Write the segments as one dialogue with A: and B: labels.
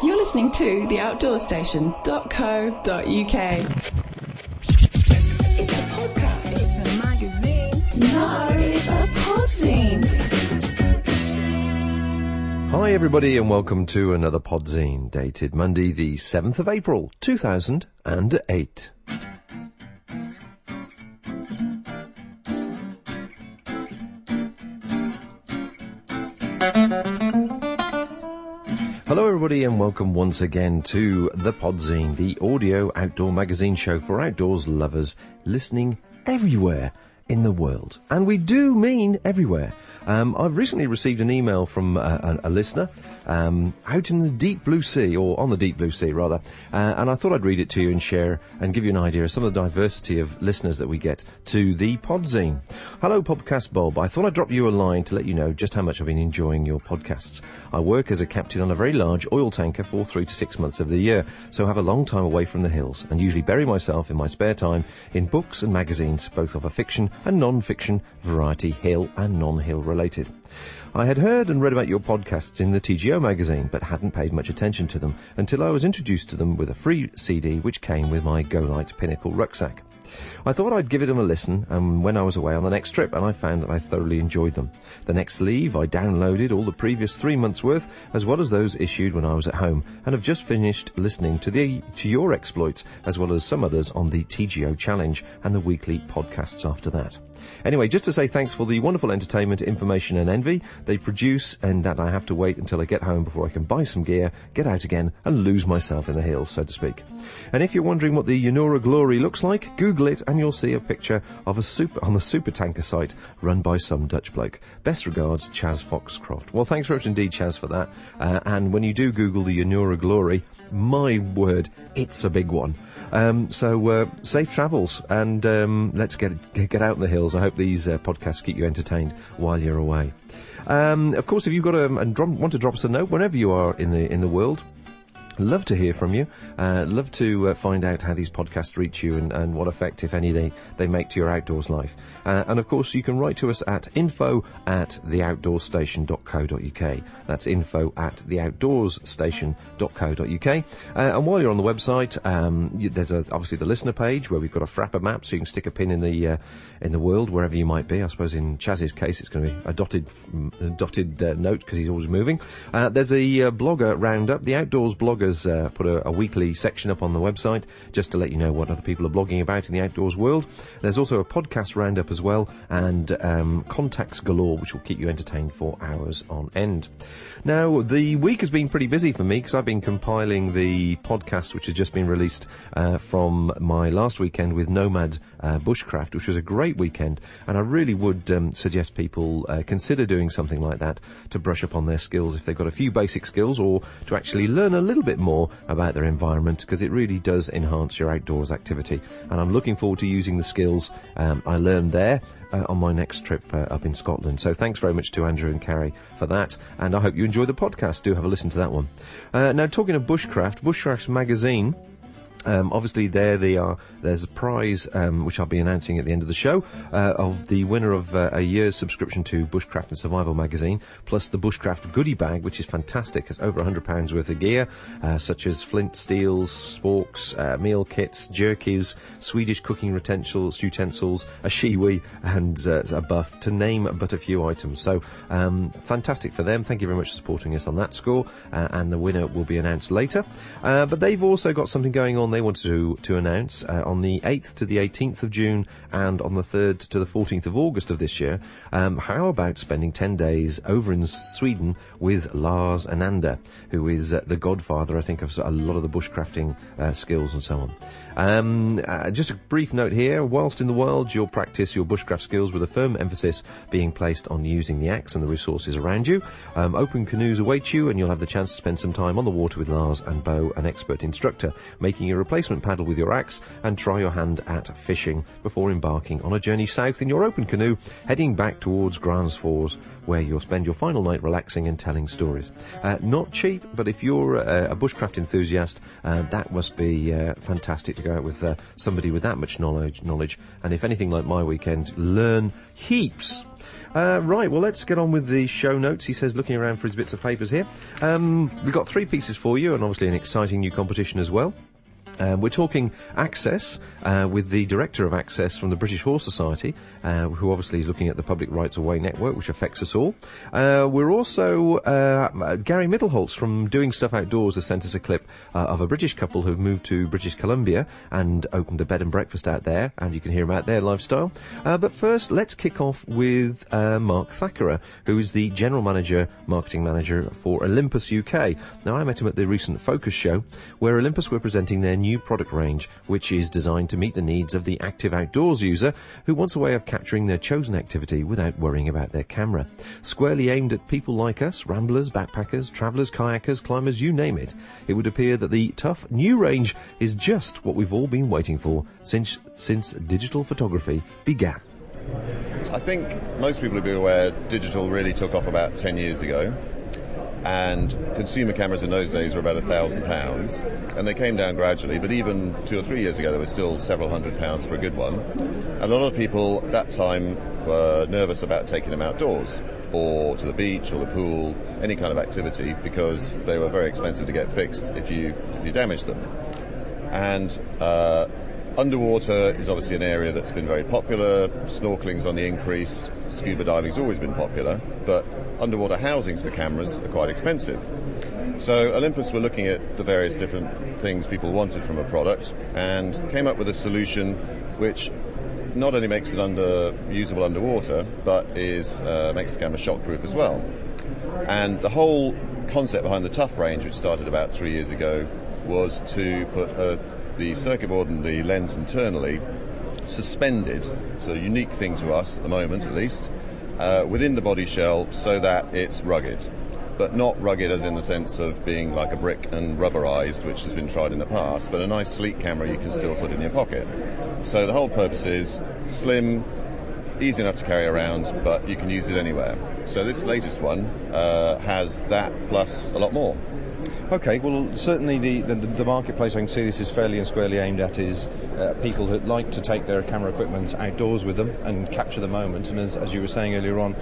A: You're listening to theoutdoorstation.co.uk. It's a podcast. It's a magazine. No, it's a podzine.
B: Hi everybody and welcome to another Podzine, dated Monday the 7th of April 2008. Hello everybody and welcome once again to the Podzine, the audio outdoor magazine show for outdoors lovers listening everywhere in the world. And we do mean everywhere. I've recently received an email from a listener out in the deep blue sea, or on the deep blue sea rather, and I thought I'd read it to you and share and give you an idea of some of the diversity of listeners that we get to the Podzine. Hello Podcast Bob, I thought I'd drop you a line to let you know just how much I've been enjoying your podcasts. I work as a captain on a very large oil tanker for 3 to 6 months of the year, so I have a long time away from the hills and usually bury myself in my spare time in books and magazines, both of a fiction and non-fiction variety, hill and non-hill related. I had heard and read about your podcasts in the TGO magazine, but hadn't paid much attention to them until I was introduced to them with a free CD which came with my Go Light Pinnacle rucksack. I thought I'd give it a listen when I was away on the next trip, and I found that I thoroughly enjoyed them. The next leave, I downloaded all the previous 3 months' worth, as well as those issued when I was at home, and have just finished listening to your exploits, as well as some others on the TGO Challenge and the weekly podcasts after that. Anyway, just to say thanks for the wonderful entertainment, information and envy they produce, and that I have to wait until I get home before I can buy some gear, get out again and lose myself in the hills, so to speak. And if you're wondering what the Yunura Glory looks like, Google it and you'll see a picture of on the supertanker site run by some Dutch bloke. Best regards, Chaz Foxcroft. Well, thanks very much indeed, Chaz, for that. And when you do Google the Yunura Glory, my word, it's a big one. So safe travels, and let's get out in the hills. I hope these podcasts keep you entertained while you're away. Of course, if you've got want to drop us a note whenever you are in the world, love to hear from you. Love to find out how these podcasts reach you and what effect, if any, they make to your outdoors life. And of course, you can write to us at info@theoutdoorstation.co.uk. That's info@theoutdoorstation.co.uk. And while you're on the website, there's obviously the listener page where we've got a Frapper map, so you can stick a pin in the world wherever you might be. I suppose in Chaz's case, it's going to be a dotted note because he's always moving. There's a blogger roundup. The Outdoors bloggers put a weekly section up on the website just to let you know what other people are blogging about in the outdoors world. There's also a podcast roundup as well, and contacts galore, which will keep you entertained for hours on end. Now, the week has been pretty busy for me because I've been compiling the podcast which has just been released from my last weekend with Nomad Bushcraft, which was a great weekend, and I really would suggest people consider doing something like that to brush up on their skills if they've got a few basic skills, or to actually learn a little bit more about their environment, because it really does enhance your outdoors activity. And I'm looking forward to using the skills I learned there on my next trip up in Scotland. So thanks very much to Andrew and Carrie for that, and I hope you enjoy the podcast. Do have a listen to that one. Now, talking of Bushcraft magazine, obviously there they are. There's a prize which I'll be announcing at the end of the show of the winner of a year's subscription to Bushcraft and Survival magazine, plus the Bushcraft goodie bag, which is fantastic. It's over £100 worth of gear, such as flint steels, sporks, meal kits, jerkies, Swedish cooking utensils, a shiwi and a buff, to name but a few items. So fantastic for them. Thank you very much for supporting us on that score, and the winner will be announced later. But they've also got something going on they wanted to announce on the 8th to the 18th of June and on the 3rd to the 14th of August of this year. How about spending 10 days over in Sweden with Lars Anander, who is the godfather, I think, of a lot of the bushcrafting skills and so on. Just a brief note here: whilst in the wild, you'll practice your bushcraft skills with a firm emphasis being placed on using the axe and the resources around you. Open canoes await you, and you'll have the chance to spend some time on the water with Lars and Bo, an expert instructor, making your replacement paddle with your axe and try your hand at fishing before embarking on a journey south in your open canoe, heading back towards Gransfors, where you'll spend your final night relaxing and telling stories. Not cheap, but if you're a bushcraft enthusiast, that must be fantastic to go out with somebody with that much knowledge, and if anything like my weekend, learn heaps. Right, well, let's get on with the show notes. He says, looking around for his bits of papers here. We've got 3 pieces for you, and obviously an exciting new competition as well. We're talking Access with the director of Access from the British Horse Society, who obviously is looking at the Public Rights of Way network, which affects us all. We're also Gary Middleholtz from Doing Stuff Outdoors has sent us a clip of a British couple who've moved to British Columbia and opened a bed and breakfast out there, and you can hear about their lifestyle. But first, let's kick off with Mark Thackeray, who is the General Manager, Marketing Manager for Olympus UK. Now, I met him at the recent Focus show, where Olympus were presenting their new product range, which is designed to meet the needs of the active outdoors user who wants a way of capturing their chosen activity without worrying about their camera. Squarely aimed at people like us, ramblers, backpackers, travellers, kayakers, climbers, you name it. It would appear that the tough new range is just what we've all been waiting for since digital photography began.
C: I think most people will be aware digital really took off about 10 years ago. And consumer cameras in those days were about £1,000, and they came down gradually, but even 2 or 3 years ago they were still several £100s for a good one. And a lot of people at that time were nervous about taking them outdoors, or to the beach or the pool, any kind of activity, because they were very expensive to get fixed if you damaged them. And underwater is obviously an area that's been very popular. Snorkeling's on the increase. Scuba diving's always been popular, but underwater housings for cameras are quite expensive. So Olympus were looking at the various different things people wanted from a product and came up with a solution which not only makes it usable underwater, but makes the camera shockproof as well. And the whole concept behind the Tough range, which started about 3 years ago, was to put the circuit board and the lens internally suspended. It's a unique thing to us at the moment, at least, within the body shell, so that it's rugged, but not rugged as in the sense of being like a brick and rubberized, which has been tried in the past, but a nice sleek camera you can still put in your pocket. So the whole purpose is slim, easy enough to carry around, but you can use it anywhere. So this latest one has that plus a lot more.
D: Okay, well, certainly the marketplace I can see this is fairly and squarely aimed at is people that like to take their camera equipment outdoors with them and capture the moment. And as you were saying earlier on,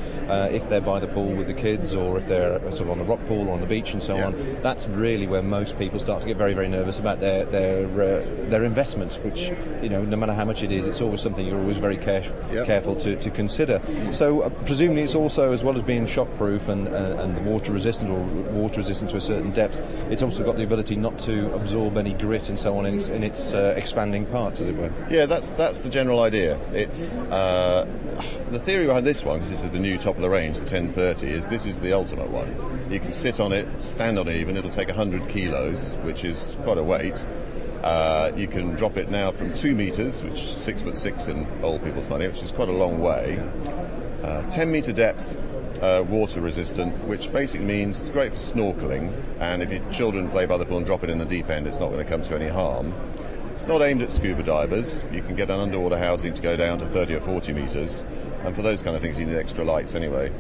D: if they're by the pool with the kids, or if they're sort of on the rock pool or on the beach and so on, that's really where most people start to get very, very nervous about their investment, which, no matter how much it is, it's always something you're always very careful to consider. So presumably it's also, as well as being shockproof and water resistant, or water resistant to a certain depth, it's also got the ability not to absorb any grit and so on in its expanding parts, as it were.
C: Yeah, that's the general idea. It's the theory behind this one, because this is the new top of the range, the 1030, is this is the ultimate one. You can sit on it, stand on it even, it'll take 100 kilos, which is quite a weight. You can drop it now from 2 meters, which is 6'6" in old people's money, which is quite a long way. 10 meter depth, water resistant, which basically means it's great for snorkeling, and if your children play by the pool and drop it in the deep end, it's not going to come to any harm. It's not aimed at scuba divers. You can get an underwater housing to go down to 30 or 40 meters, and for those kind of things you need extra lights anyway.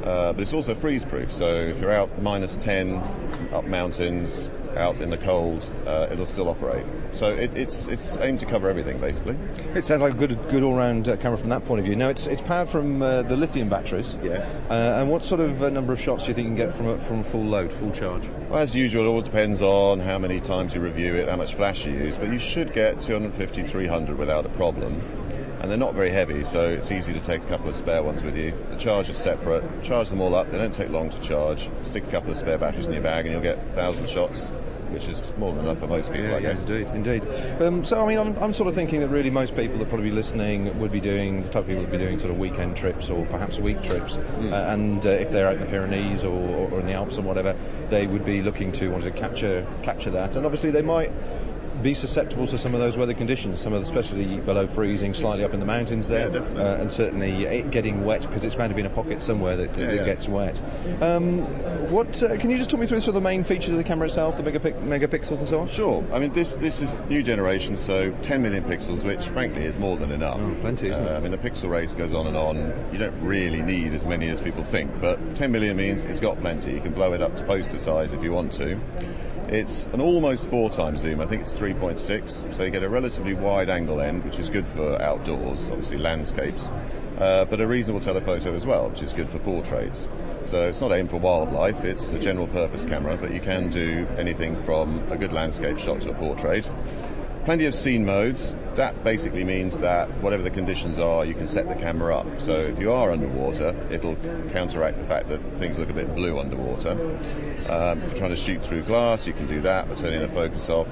C: But it's also freeze proof, so if you're out -10 up mountains, out in the cold, it'll still operate. So it's aimed to cover everything, basically.
D: It sounds like a good all-round camera from that point of view. Now, it's powered from the lithium batteries.
C: Yes.
D: And what sort of number of shots do you think you can get from full load, full charge?
C: Well, as usual, it all depends on how many times you review it, how much flash you use, but you should get 250, 300 without a problem. And they're not very heavy, so it's easy to take a couple of spare ones with you. The charge is separate. Charge them all up. They don't take long to charge. Stick a couple of spare batteries in your bag and you'll get 1,000 shots, which is more than enough for most people, I guess.
D: Indeed. So, I mean, I'm sort of thinking that really most people that probably be listening would be doing, the type of people that would be doing sort of weekend trips or perhaps week trips. And if they're out in the Pyrenees or in the Alps or whatever, they would be looking to want to capture that. And obviously they might be susceptible to some of those weather conditions, especially below freezing, slightly up in the mountains there, and certainly it getting wet, because it's bound to be in a pocket somewhere that it gets wet. Can you just talk me through sort of the main features of the camera itself, the megapixels and so on?
C: Sure. I mean, this is new generation, so 10 million pixels, which frankly is more than enough.
D: Oh, plenty, isn't it?
C: I mean, the pixel race goes on and on. You don't really need as many as people think, but 10 million means it's got plenty. You can blow it up to poster size if you want to. It's an almost 4 times zoom. I think it's 3.6, so you get a relatively wide angle end, which is good for outdoors, obviously landscapes, but a reasonable telephoto as well, which is good for portraits. So it's not aimed for wildlife, it's a general purpose camera, but you can do anything from a good landscape shot to a portrait. Plenty of scene modes. That basically means that whatever the conditions are, you can set the camera up. So if you are underwater, it'll counteract the fact that things look a bit blue underwater. If you're trying to shoot through glass, you can do that by turning the focus off.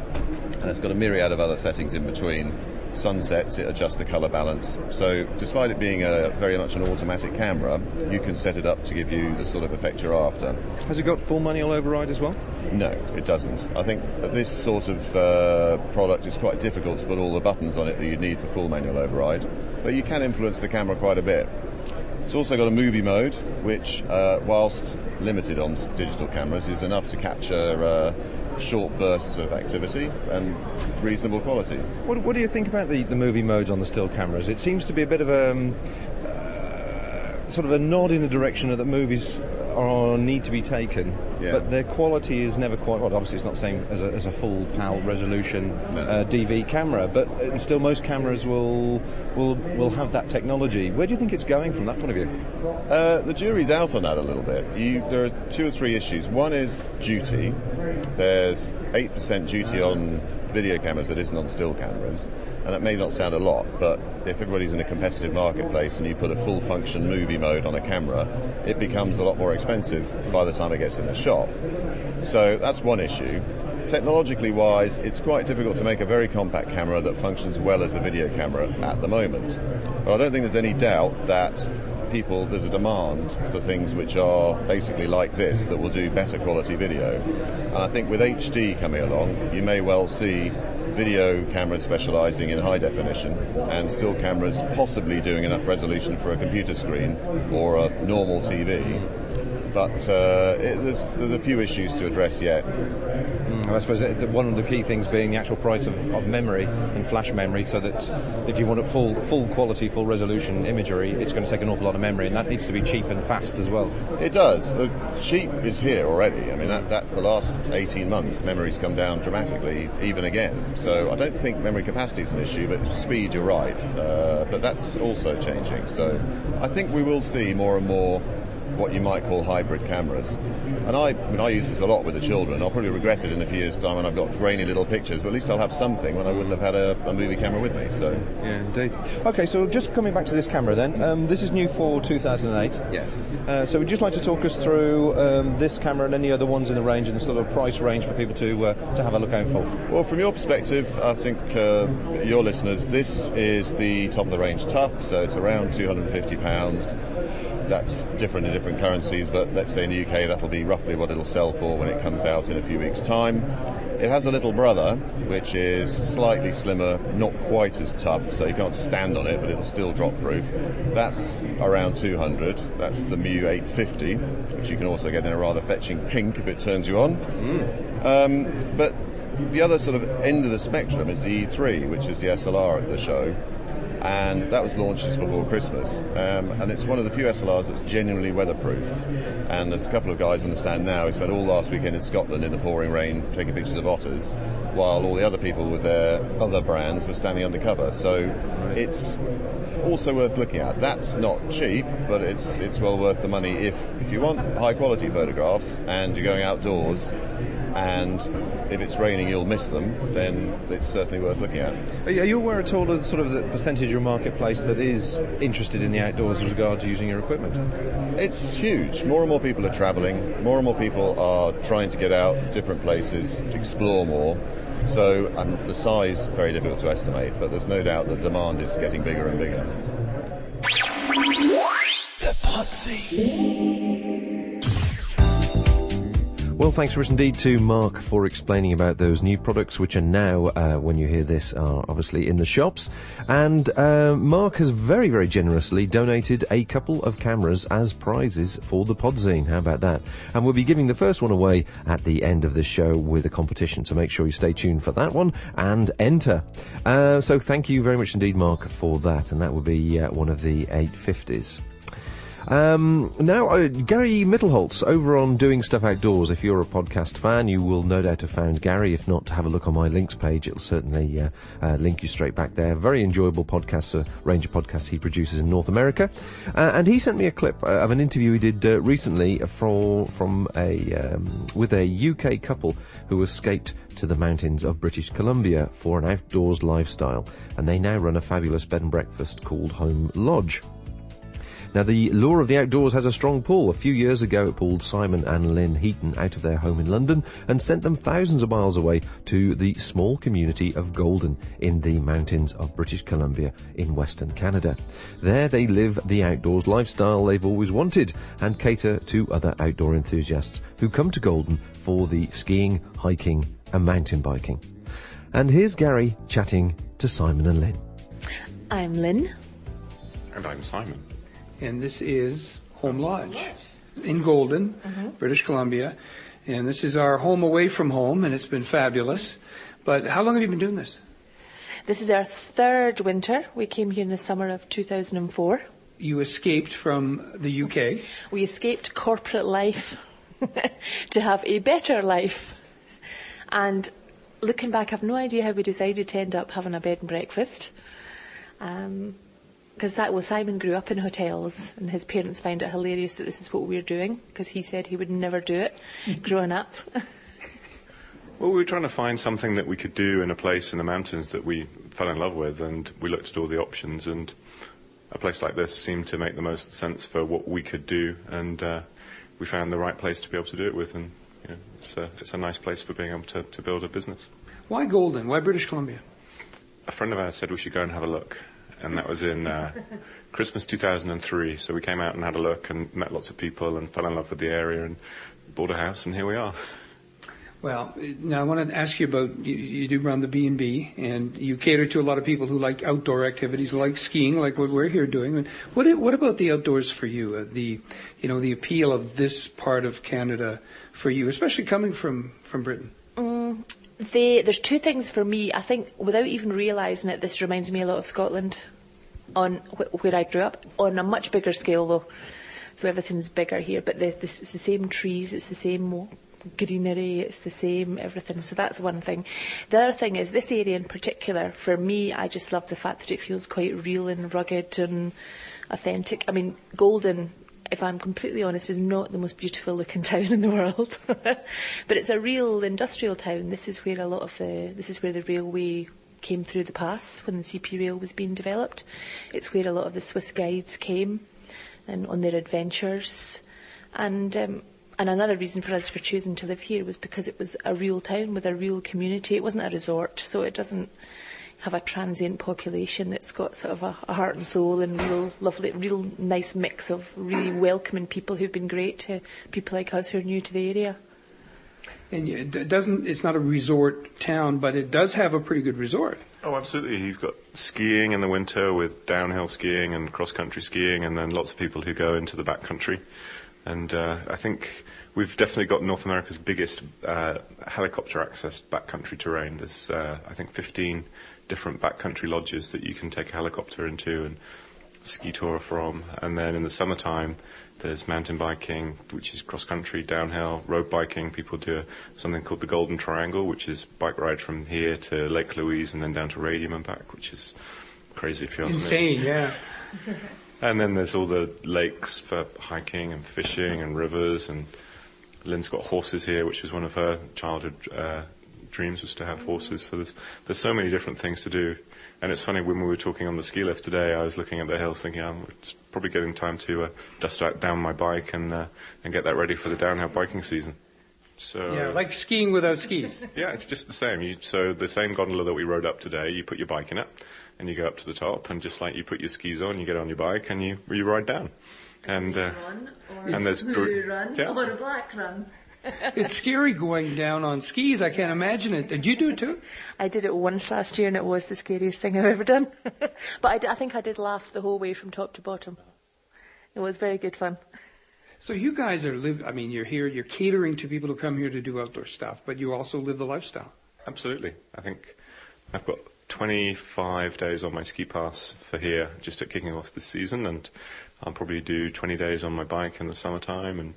C: And it's got a myriad of other settings in between. Sunsets, it adjusts the colour balance. So despite it being very much an automatic camera, you can set it up to give you the sort of effect you're after.
D: Has it got full manual override as well?
C: No, it doesn't. I think that this sort of product is quite difficult to put all the buttons on it that you'd need for full manual override, but you can influence the camera quite a bit. It's also got a movie mode, which, whilst limited on digital cameras, is enough to capture short bursts of activity and reasonable quality.
D: What do you think about the movie modes on the still cameras? It seems to be a bit of a sort of a nod in the direction that movies need to be taken, but their quality is never quite. Well, obviously, it's not the same as a full PAL resolution DV camera, but still, most cameras will have that technology. Where do you think it's going from that point of view?
C: The jury's out on that a little bit. There are 2 or 3 issues. One is duty. There's 8% duty on video cameras that isn't on still cameras, and that may not sound a lot, but if everybody's in a competitive marketplace and you put a full function movie mode on a camera, it becomes a lot more expensive by the time it gets in the shop. So that's one issue. Technologically wise, it's quite difficult to make a very compact camera that functions well as a video camera at the moment. But I don't think there's any doubt that there's a demand for things which are basically like this, that will do better quality video. And I think with HD coming along, you may well see video cameras specialising in high definition and still cameras possibly doing enough resolution for a computer screen or a normal TV. But there's a few issues to address yet.
D: I suppose one of the key things being the actual price of memory and flash memory, so that if you want a full quality, full resolution imagery, it's going to take an awful lot of memory, and that needs to be cheap and fast as well.
C: It does. The cheap is here already. I mean, that the last 18 months, memory's come down dramatically, even again. So I don't think memory capacity is an issue, but speed, you're right. But that's also changing. So I think we will see more and more what you might call hybrid cameras. And I use this a lot with the children. I'll probably regret it in a few years' time when I've got grainy little pictures, but at least I'll have something when I wouldn't have had a movie camera with me. So
D: yeah, indeed. Okay, so just coming back to this camera then, this is new for 2008.
C: Yes.
D: So would you just like to talk us through this camera and any other ones in the range and the sort of price range for people to have a look out for?
C: Well, from your perspective, I think your listeners, this is the top of the range tough, so it's around £250. That's different in different currencies, but let's say in the UK that'll be roughly what it'll sell for when it comes out in a few weeks' time. It has a little brother, which is slightly slimmer, not quite as tough, so you can't stand on it, but it'll still drop proof. That's around 200. That's the Mu 850, which you can also get in a rather fetching pink if it turns you on. But the other sort of end of the spectrum is the E3, which is the SLR at the show. And that was launched just before Christmas, and it's one of the few SLRs that's genuinely weatherproof. And there's a couple of guys on the stand now who spent all last weekend in Scotland in the pouring rain taking pictures of otters, while all the other people with their other brands were standing undercover. So it's also worth looking at. That's not cheap, but it's well worth the money if you want high quality photographs and you're going outdoors, and if it's raining you'll miss them, then it's certainly worth looking at.
D: Are you aware at all of sort of the percentage of your marketplace that is interested in the outdoors with regards to using your equipment?
C: It's huge. More and more people are travelling, more and more people are trying to get out different places, explore more. So the size, very difficult to estimate, but there's no doubt the demand is getting bigger and bigger.
A: The Podzine.
B: Well, thanks very much indeed to Mark for explaining about those new products, which are now, when you hear this, are obviously in the shops. And Mark has very, very generously donated a couple of cameras as prizes for the Podzine. How about that? And we'll be giving the first one away at the end of this show with a competition, so make sure you stay tuned for that one and enter. So thank you very much indeed, Mark, for that. And that will be one of the 850s. Now, Gary Mittelholtz over on Doing Stuff Outdoors. If you're a podcast fan, you will no doubt have found Gary. If not, have a look on my links page. It'll certainly link you straight back there. Very enjoyable podcasts, a range of podcasts he produces in North America. And he sent me a clip of an interview he did recently with a UK couple who escaped to the mountains of British Columbia for an outdoors lifestyle. And they now run a fabulous bed and breakfast called Home Lodge. Now, the lure of the outdoors has a strong pull. A few years ago, it pulled Simon and Lynn Heaton out of their home in London and sent them thousands of miles away to the small community of Golden in the mountains of British Columbia in Western Canada. There they live the outdoors lifestyle they've always wanted and cater to other outdoor enthusiasts who come to Golden for the skiing, hiking and mountain biking. And here's Gary chatting to Simon and Lynn.
E: I'm Lynn.
F: And I'm Simon.
G: And this is Home Lodge in Golden, British Columbia. And this is our home away from home, and it's been fabulous. But how long have you been doing this?
E: This is our third winter. We came here in the summer of 2004.
G: You escaped from the UK.
E: We escaped corporate life to have a better life. And looking back, I've no idea how we decided to end up having a bed and breakfast. Because Simon grew up in hotels, and his parents find it hilarious that this is what we're doing, because he said he would never do it growing up.
F: Well, we were trying to find something that we could do in a place in the mountains that we fell in love with, and we looked at all the options, and a place like this seemed to make the most sense for what we could do, and we found the right place to be able to do it with, and you know, it's a nice place for being able to build a business.
G: Why Golden? Why British Columbia?
F: A friend of ours said we should go and have a look. And that was in Christmas 2003. So we came out and had a look and met lots of people and fell in love with the area and bought a house, and here we are.
G: Well, now I want to ask you about, you do run the B&B, and you cater to a lot of people who like outdoor activities, like skiing, like what we're here doing. What about the outdoors for you? The appeal of this part of Canada for you, especially coming from Britain?
E: There's two things for me. I think without even realising it, this reminds me a lot of Scotland, on where I grew up, on a much bigger scale though. So everything's bigger here, but it's the same trees, it's the same greenery, it's the same everything. So that's one thing. The other thing is this area in particular, for me, I just love the fact that it feels quite real and rugged and authentic. I mean, Golden, if I'm completely honest, is not the most beautiful looking town in the world. But it's a real industrial town. This is where the railway came through the pass when the CP rail was being developed. It's where a lot of the Swiss guides came and on their adventures. And another reason for us for choosing to live here was because it was a real town with a real community. It wasn't a resort, so it doesn't have a transient population. It's got sort of a heart and soul and real lovely, real nice mix of really welcoming people who've been great to people like us who are new to the area.
G: And it's not a resort town, but it does have a pretty good resort.
F: Oh, absolutely. You've got skiing in the winter with downhill skiing and cross-country skiing, and then lots of people who go into the backcountry. And I think we've definitely got North America's biggest helicopter-accessed backcountry terrain. There's, I think, 15 different backcountry lodges that you can take a helicopter into and ski tour from. And then in the summertime, there's mountain biking, which is cross-country, downhill, road biking. People do something called the Golden Triangle, which is bike ride from here to Lake Louise and then down to Radium and back, which is crazy if you ask me.
G: Insane, yeah.
F: And then there's all the lakes for hiking and fishing and rivers. And Lynn's got horses here, which was one of her childhood dreams, was to have horses. So there's so many different things to do. And it's funny, when we were talking on the ski lift today, I was looking at the hills thinking, it's probably getting time to dust down my bike and get that ready for the downhill biking season. So
G: yeah, like skiing without skis.
F: Yeah, it's just the same. So the same gondola that we rode up today, you put your bike in it, and you go up to the top, and just like you put your skis on, you get on your bike, and you ride down. And
E: run, or
F: and there's
E: blue run,
F: yeah.
E: or a black run.
G: It's scary going down on skis. I can't imagine it. Did you do it too?
E: I did it once last year, and it was the scariest thing I've ever done. But I think I did laugh the whole way from top to bottom. It was very good fun.
G: So you guys are you're here, you're catering to people who come here to do outdoor stuff, but you also live the lifestyle.
F: Absolutely. I think I've got 25 days on my ski pass for here, just at kicking off this season, and I'll probably do 20 days on my bike in the summertime, and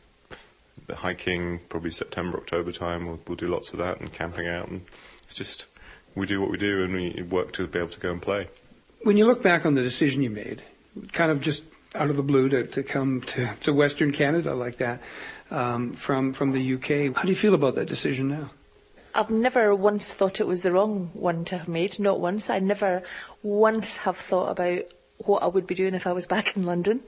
F: the hiking probably September, October time. We'll do lots of that, and camping out, and it's just we do what we do, and we work to be able to go and play.
G: When you look back on the decision you made, kind of just out of the blue to come to Western Canada like that, from the UK, how do you feel about that decision now?
E: I've never once thought it was the wrong one to have made, not once. I never once have thought about what I would be doing if I was back in London.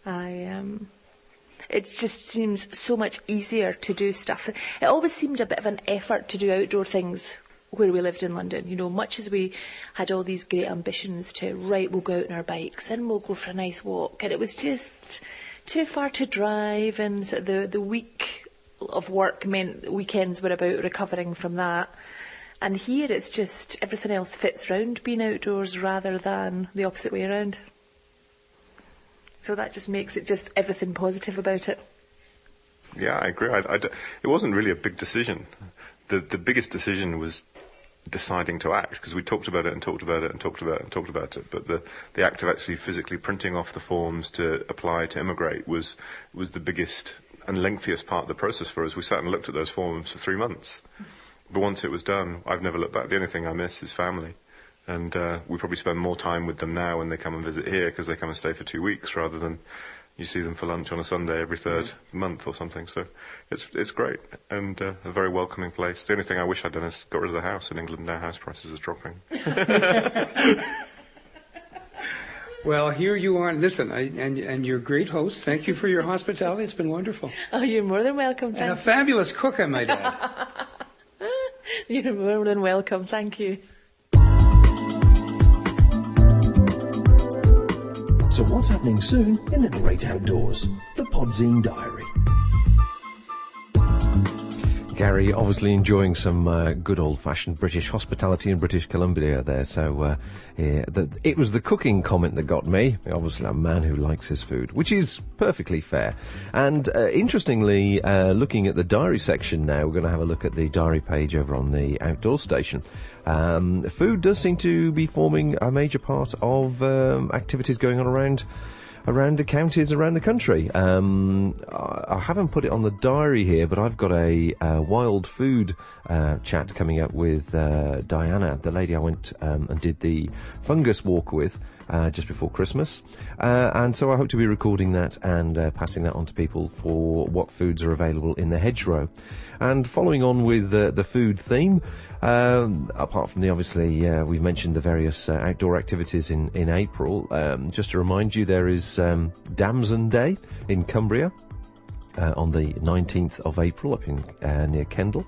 E: It just seems so much easier to do stuff. It always seemed a bit of an effort to do outdoor things where we lived in London. You know, much as we had all these great ambitions to, we'll go out on our bikes and we'll go for a nice walk. And it was just too far to drive, and the week of work meant weekends were about recovering from that. And here it's just everything else fits round being outdoors rather than the opposite way around. So that just makes it just everything positive about it.
F: Yeah, I agree. It wasn't really a big decision. The biggest decision was deciding to act, because we talked about it and talked about it and talked about it and talked about it. But the act of actually physically printing off the forms to apply to immigrate was the biggest and lengthiest part of the process for us. We sat and looked at those forms for 3 months. But once it was done, I've never looked back. The only thing I miss is family. And we probably spend more time with them now when they come and visit here, because they come and stay for 2 weeks rather than you see them for lunch on a Sunday every third month or something. So it's great, and a very welcoming place. The only thing I wish I'd done is got rid of the house. In England now, house prices are dropping.
G: Well, here you are. Listen, and you're a great host. Thank you for your hospitality. It's been wonderful.
E: Oh, you're more than welcome.
G: And a fabulous cook, I might add.
E: You're more than welcome. Thank you.
H: So what's happening soon in the great outdoors? The Podzine Diary.
B: Gary obviously enjoying some good old-fashioned British hospitality in British Columbia there. So it was the cooking comment that got me. Obviously, I'm a man who likes his food, which is perfectly fair. And interestingly, looking at the diary section now, we're going to have a look at the diary page over on the outdoor station. Food does seem to be forming a major part of activities going on around the counties around the country. I haven't put it on the diary here, but I've got a wild food chat coming up with Diana, the lady I went and did the fungus walk with just before Christmas. And so I hope to be recording that and passing that on to people for what foods are available in the hedgerow. And following on with the food theme, apart from obviously, we've mentioned the various outdoor activities in April. Just to remind you, there is Damson Day in Cumbria on the 19th of April up in near Kendal.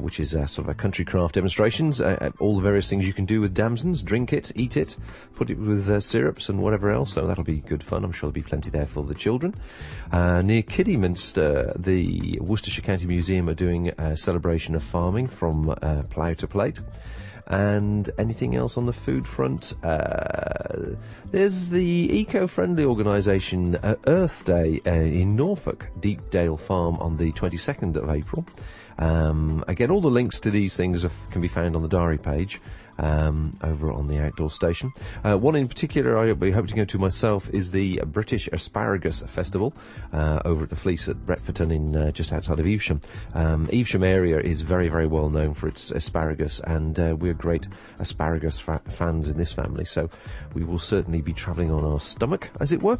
B: Which is sort of a country craft demonstrations, all the various things you can do with damsons, drink it, eat it, put it with syrups and whatever else, so that'll be good fun. I'm sure there'll be plenty there for the children. Near Kidderminster, the Worcestershire County Museum are doing a celebration of farming from plough to plate. And anything else on the food front? There's the eco-friendly organisation Earth Day in Norfolk, Deepdale Farm, on the 22nd of April. Again, all the links to these things can be found on the diary page over on the outdoor station. One in particular I hope to go to myself is the British Asparagus Festival over at the Fleece at Retfordton in just outside of Evesham. Evesham area is very, very well known for its asparagus, and we're great asparagus fans in this family, so we will certainly be travelling on our stomach, as it were.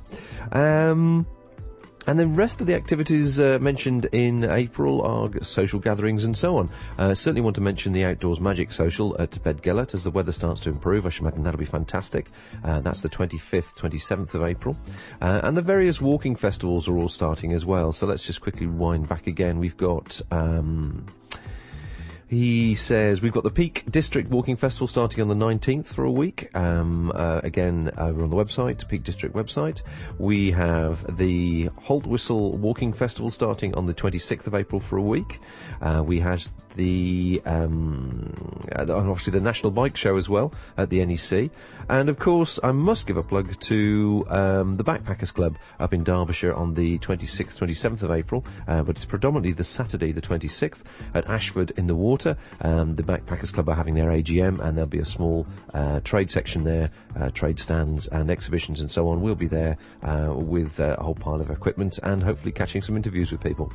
B: And the rest of the activities mentioned in April are social gatherings and so on. Certainly want to mention the Outdoors Magic Social at Bedgellert as the weather starts to improve. I should imagine that'll be fantastic. That's the 25th, 27th of April. And the various walking festivals are all starting as well. So let's just quickly wind back again. We've got... He says, we've got the Peak District Walking Festival starting on the 19th for a week. Again, over on the website, Peak District website. We have the Holt Whistle Walking Festival starting on the 26th of April for a week. We have the obviously the National Bike Show as well at the NEC. And of course, I must give a plug to the Backpackers Club up in Derbyshire on the 26th, 27th of April. But it's predominantly the Saturday, the 26th, at Ashford in the Water. The Backpackers Club are having their AGM, and there'll be a small trade section there, trade stands and exhibitions and so on. We'll be there with a whole pile of equipment and hopefully catching some interviews with people.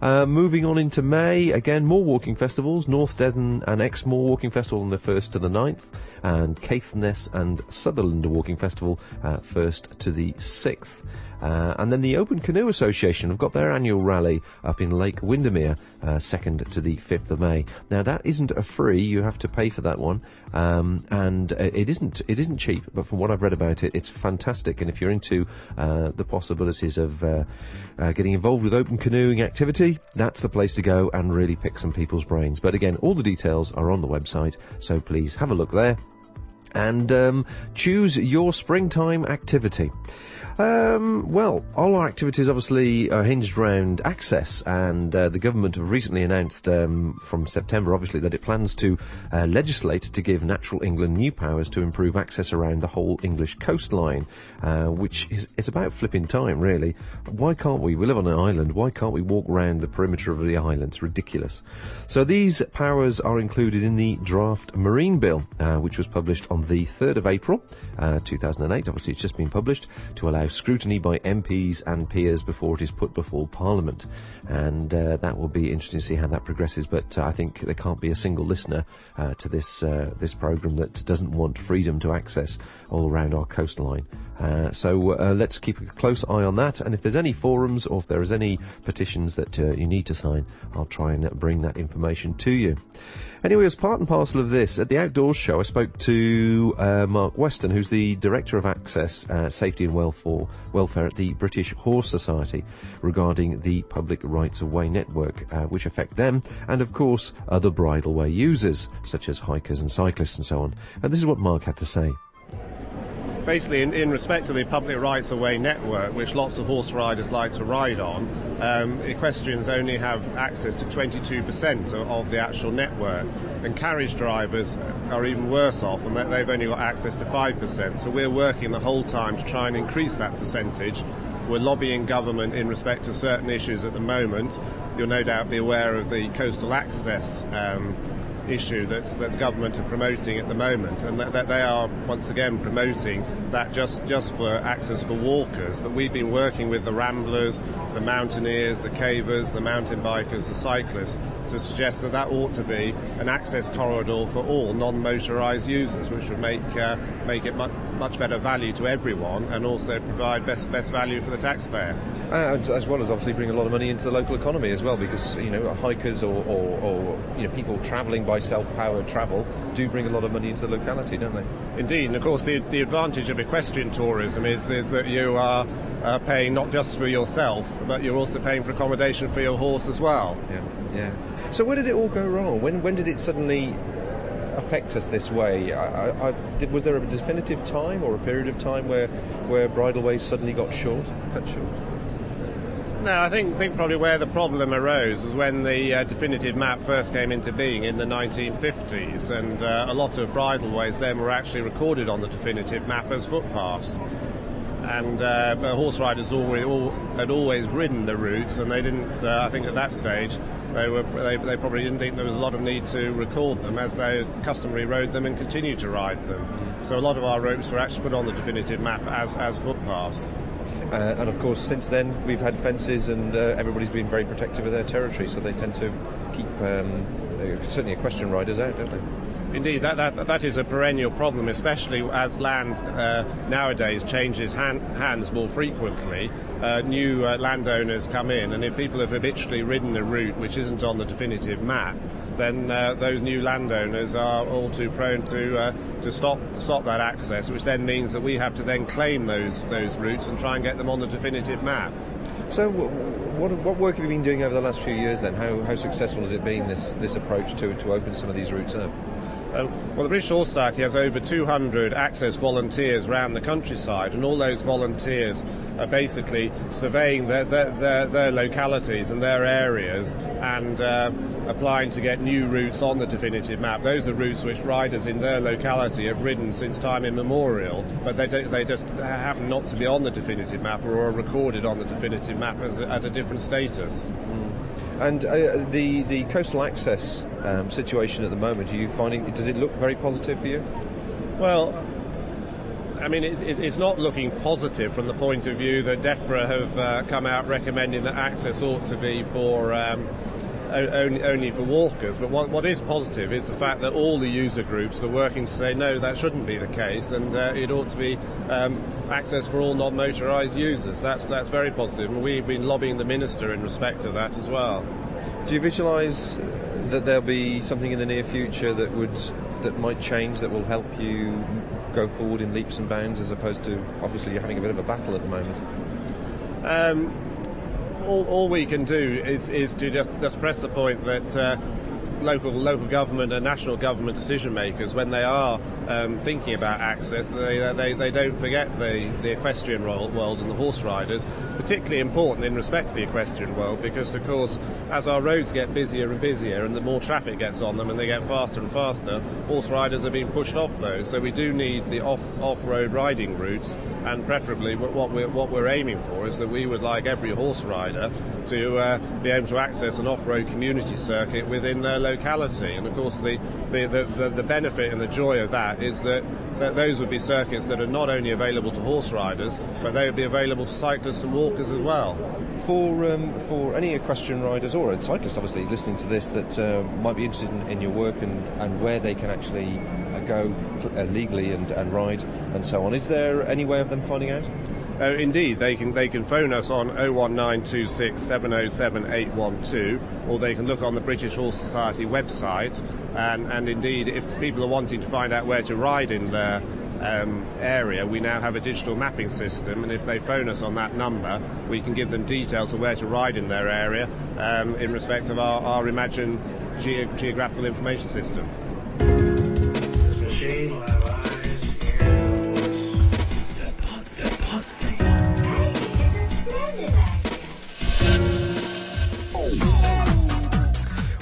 B: Moving on into May, again, more walking festivals. North Devon and Exmoor Walking Festival on the 1st to the 9th, and Caithness and Sutherland Walking Festival 1st to the 6th. And then the Open Canoe Association have got their annual rally up in Lake Windermere, 2nd to the 5th of May. Now that isn't a free; you have to pay for that one, and it isn't cheap. But from what I've read about it, it's fantastic. And if you're into the possibilities of getting involved with open canoeing activity, that's the place to go and really pick some people's brains. But again, all the details are on the website, so please have a look there and choose your springtime activity. Well, all our activities obviously are hinged around access, and the government have recently announced from September, obviously, that it plans to legislate to give Natural England new powers to improve access around the whole English coastline, which is it's about flipping time, really. Why can't we? We live on an island. Why can't we walk around the perimeter of the island? It's ridiculous. So these powers are included in the draft Marine Bill, which was published on the 3rd of April 2008. Obviously, it's just been published to allow scrutiny by MPs and peers before it is put before Parliament, and that will be interesting to see how that progresses. But I think there can't be a single listener to this programme that doesn't want freedom to access all around our coastline. So let's keep a close eye on that, and if there's any forums or if there is any petitions that you need to sign, I'll try and bring that information to you. Anyway, as part and parcel of this, at the Outdoors Show, I spoke to Mark Weston, who's the Director of Access, Safety and Welfare at the British Horse Society, regarding the Public Rights of Way network, which affect them, and of course other bridleway users, such as hikers and cyclists and so on. And this is what Mark had to say.
I: Basically, in respect to the Public Rights of Way network, which lots of horse riders like to ride on, equestrians only have access to 22% of the actual network, and carriage drivers are even worse off, and they've only got access to 5%. So we're working the whole time to try and increase that percentage. We're lobbying government in respect to certain issues at the moment. You'll no doubt be aware of the coastal access issue that the government are promoting at the moment, and that they are once again promoting that just for access for walkers. But we've been working with the ramblers, the mountaineers, the cavers, the mountain bikers, the cyclists to suggest that ought to be an access corridor for all non-motorised users, which would make it much better value to everyone, and also provide best value for the taxpayer.
D: And as well as obviously bring a lot of money into the local economy as well, because hikers or people travelling by self-powered travel do bring a lot of money into the locality, don't they?
I: Indeed, and of course the advantage of equestrian tourism is that you are paying not just for yourself, but you're also paying for accommodation for your horse as well.
D: Yeah. So where did it all go wrong? When did it suddenly affect us this way? Was there a definitive time or a period of time where bridleways suddenly got cut short?
I: No, I think probably where the problem arose was when the definitive map first came into being in the 1950s, and a lot of bridleways then were actually recorded on the definitive map as footpaths. And horse riders had always ridden the route, and they didn't. I think at that stage, they probably didn't think there was a lot of need to record them, as they customary rode them and continued to ride them. So a lot of our routes were actually put on the definitive map as footpaths.
D: And of course, since then, we've had fences, and everybody's been very protective of their territory, so they tend to keep certainly equestrian riders out, don't they?
I: Indeed, that is a perennial problem, especially as land nowadays changes hands more frequently. New landowners come in, and if people have habitually ridden a route which isn't on the definitive map, then those new landowners are all too prone to stop that access, which then means that we have to then claim those routes and try and get them on the definitive map.
D: So, what work have you been doing over the last few years then? How successful has it been, this approach to open some of these routes up?
I: Well, the British Horse Society has over 200 access volunteers around the countryside, and all those volunteers are basically surveying their localities and their areas and applying to get new routes on the definitive map. Those are routes which riders in their locality have ridden since time immemorial, but they just happen not to be on the definitive map or are recorded on the definitive map at a different status.
D: And the coastal access situation at the moment, are you finding, does it look very positive for you?
I: Well, I mean, it's not looking positive from the point of view that DEFRA have come out recommending that access ought to be for only for walkers. But what is positive is the fact that all the user groups are working to say no, that shouldn't be the case, and it ought to be access for all non-motorised users. That's very positive, and we've been lobbying the Minister in respect of that as well.
D: Do you visualise that there'll be something in the near future that might change, that will help you go forward in leaps and bounds, as opposed to, obviously, you're having a bit of a battle at the moment?
I: All we can do is to just press the point that local government and national government decision makers, when they are thinking about access, they don't forget the equestrian world and the horse riders. It's particularly important in respect to the equestrian world because, of course, as our roads get busier and busier and the more traffic gets on them and they get faster and faster, horse riders are being pushed off those. So we do need the off-road riding routes, and preferably what we're aiming for is that we would like every horse rider to be able to access an off-road community circuit within their locality. And of course the benefit and the joy of that is that those would be circuits that are not only available to horse riders, but they would be available to cyclists and walkers as well.
D: For any equestrian riders or cyclists, obviously, listening to this, that might be interested in your work and where they can actually go legally and ride and so on, is there any way of them finding out?
I: Indeed, they can phone us on 01926 707 812, or they can look on the British Horse Society website, and indeed, if people are wanting to find out where to ride in their area, we now have a digital mapping system, and if they phone us on that number, we can give them details of where to ride in their area in respect of our Imagine geographical information system.
J: This machine will have eyes, ears, the Podzine.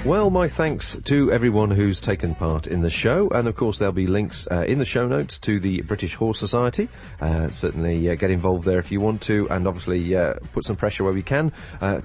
B: Well, my thanks to everyone who's taken part in the show, and of course there'll be links in the show notes to the British Horse Society. Certainly get involved there if you want to, and obviously put some pressure where we can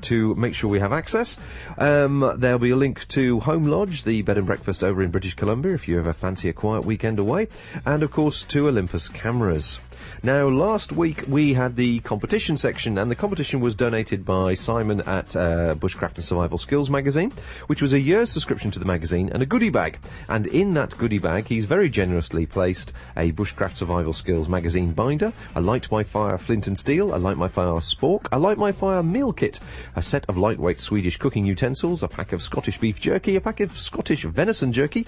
B: to make sure we have access. There'll be a link to Home Lodge, the bed and breakfast over in British Columbia, if you ever fancy a quiet weekend away, and of course to Olympus cameras. Now, last week we had the competition section, and the competition was donated by Simon at Bushcraft and Survival Skills magazine, which was a year's subscription to the magazine and a goodie bag. And in that goodie bag, he's very generously placed a Bushcraft Survival Skills magazine binder, a Light My Fire flint and steel, a Light My Fire spork, a Light My Fire meal kit, a set of lightweight Swedish cooking utensils, a pack of Scottish beef jerky, a pack of Scottish venison jerky,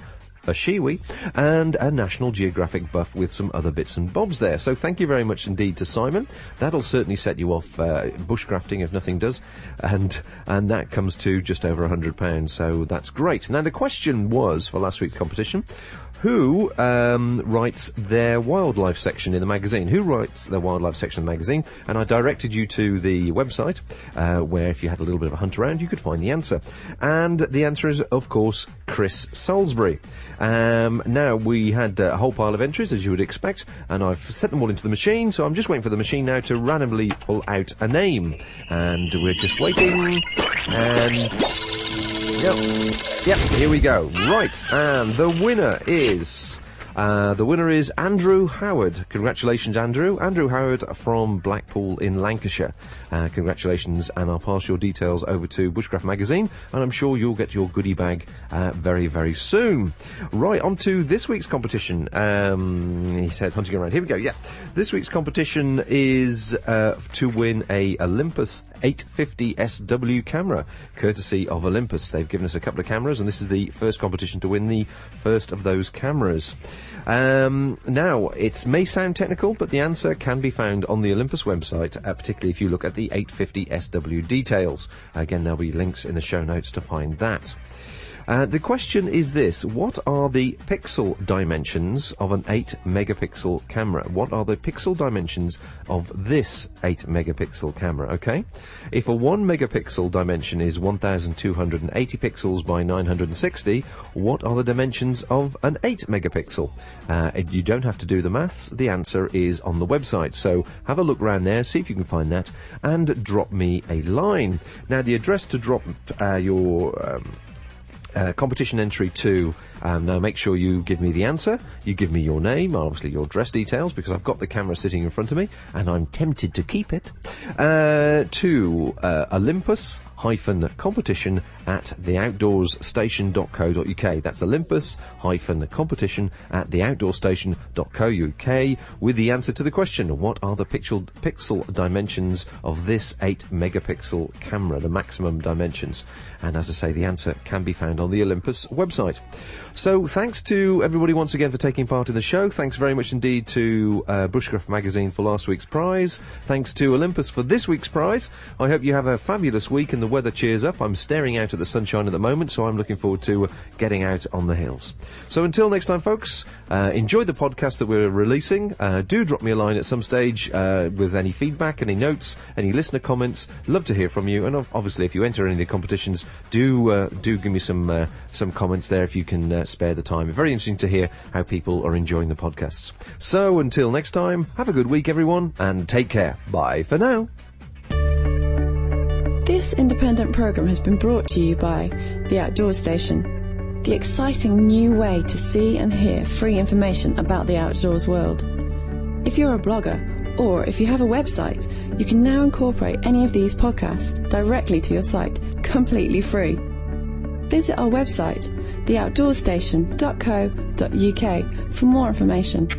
B: a Shiwi, and a National Geographic buff with some other bits and bobs there. So thank you very much indeed to Simon. That'll certainly set you off bushcrafting if nothing does, and that comes to just over £100, so that's great. Now the question was, for last week's competition, who writes their wildlife section in the magazine? Who writes their wildlife section in the magazine? And I directed you to the website, where if you had a little bit of a hunt around, you could find the answer. And the answer is, of course, Chris Salisbury. Now, we had a whole pile of entries, as you would expect, and I've set them all into the machine, so I'm just waiting for the machine now to randomly pull out a name. And we're just waiting, and... Yep, here we go. Right, and the winner is Andrew Howard. Congratulations, Andrew. Andrew Howard from Blackpool in Lancashire. Congratulations, and I'll pass your details over to Bushcraft Magazine, and I'm sure you'll get your goodie bag very, very soon. Right, on to this week's competition. He said hunting around. Here we go, yeah. This week's competition is to win a Olympus 850 SW camera, courtesy of Olympus. They've given us a couple of cameras, and this is the first competition to win the first of those cameras. Now, it may sound technical, but the answer can be found on the Olympus website, particularly if you look at the 850 SW details. Again, there'll be links in the show notes to find that. The question is this: what are the pixel dimensions of an 8 megapixel camera? What are the pixel dimensions of this 8 megapixel camera? Okay, if a 1 megapixel dimension is 1280 pixels by 960, what are the dimensions of an 8 megapixel? You don't have to do the maths, the answer is on the website, so have a look around there, see if you can find that, and drop me a line. Now, the address to drop your competition entry to, now make sure you give me the answer, you give me your name, obviously your address details, because I've got the camera sitting in front of me and I'm tempted to keep it, to Olympus-competition at theoutdoorstation.co.uk. That's Olympus-competition at theoutdoorstation.co.uk with the answer to the question: what are the pixel dimensions of this 8 megapixel camera, the maximum dimensions? And as I say, the answer can be found on the Olympus website. So thanks to everybody once again for taking part in the show. Thanks very much indeed to Bushcraft Magazine for last week's prize. Thanks to Olympus for this week's prize. I hope you have a fabulous week and the weather cheers up. I'm staring out at the sunshine at the moment, so I'm looking forward to getting out on the hills. So until next time, folks, enjoy the podcast that we're releasing. Do drop me a line at some stage with any feedback, any notes, any listener comments. Love to hear from you. And obviously, if you enter any of the competitions, do give me some comments there if you can spare the time. Very interesting to hear how people are enjoying the podcasts. So until next time, have a good week, everyone, and take care. Bye for now.
K: This independent programme has been brought to you by The Outdoors Station, the exciting new way to see and hear free information about the outdoors world. If you're a blogger, or if you have a website, you can now incorporate any of these podcasts directly to your site, completely free. Visit our website, theoutdoorstation.co.uk, for more information.